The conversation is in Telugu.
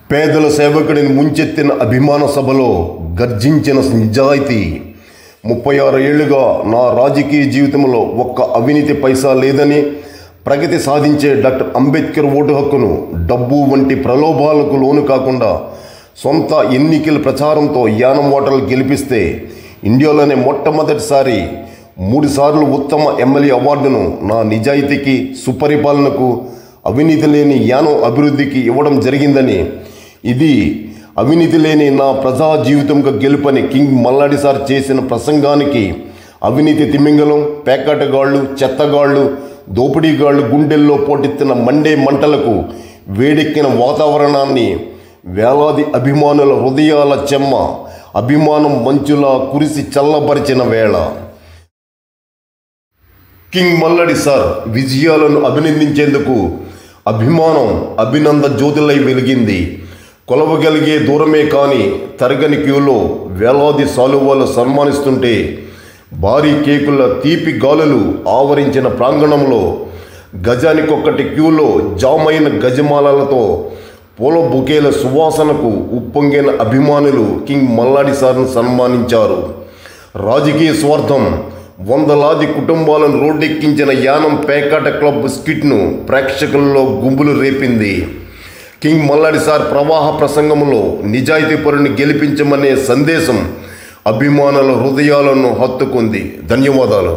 పేదల సేవకుడిని ముంచెత్తిన అభిమాన సభలో గర్జించిన నిజాయితీ. 36 ఏళ్లుగా నా రాజకీయ జీవితంలో ఒక్క అవినీతి పైసా లేదని, ప్రగతి సాధించే డాక్టర్ అంబేద్కర్ ఓటు హక్కును డబ్బు వంటి ప్రలోభాలకు లోను కాకుండా సొంత ఎన్నికల ప్రచారంతో యానం ఓటర్లు గెలిపిస్తే ఇండియాలోనే మొట్టమొదటిసారి 3 సార్లు ఉత్తమ ఎమ్మెల్యే అవార్డును నా నిజాయితీకి, సుపరిపాలనకు, అవినీతి లేని యానం అభివృద్ధికి ఇవ్వడం జరిగిందని, ఇది అవినీతి లేని నా ప్రజా జీవితంగా గెలుపని కింగ్ మల్లాడి సార్ చేసిన ప్రసంగానికి అవినీతి తిమింగలం, పేకాటగాళ్లు, చెత్తగాళ్లు, దోపిడీగాళ్లు గుండెల్లో పోటెత్తిన మండే మంటలకు వేడెక్కిన వాతావరణాన్ని వేలాది అభిమానుల హృదయాల చెమ్మ అభిమానం మంచులా కురిసి చల్లబరిచిన వేళ కింగ్ మల్లాడి సార్ విజయాలను అభినందించేందుకు అభిమానం అభినంద జ్యోతులై వెలిగింది. కొలవగలిగే దూరమే కానీ తరగని క్యూలో వేలాది సాలువాలు సన్మానిస్తుంటే భారీ కేకుల తీపి గాలులు ఆవరించిన ప్రాంగణంలో గజానికొక్కటి క్యూలో జామైన గజమాలలతో పూల బుకేల సువాసనకు ఉప్పొంగిన అభిమానులు కింగ్ మల్లాడి సార్ను సన్మానించారు. రాజకీయ స్వార్థం వందలాది కుటుంబాలను రోడ్డెక్కించిన యానం పేకాట క్లబ్ స్కిట్ను ప్రేక్షకుల్లో గుంపులు రేపింది. కింగ్ మల్లాడి సార్ ప్రవాహ ప్రసంగంలో నిజాయితీ పరుని గెలిపించమనే సందేశం అభిమానుల హృదయాలను హత్తుకుంది. ధన్యవాదాలు.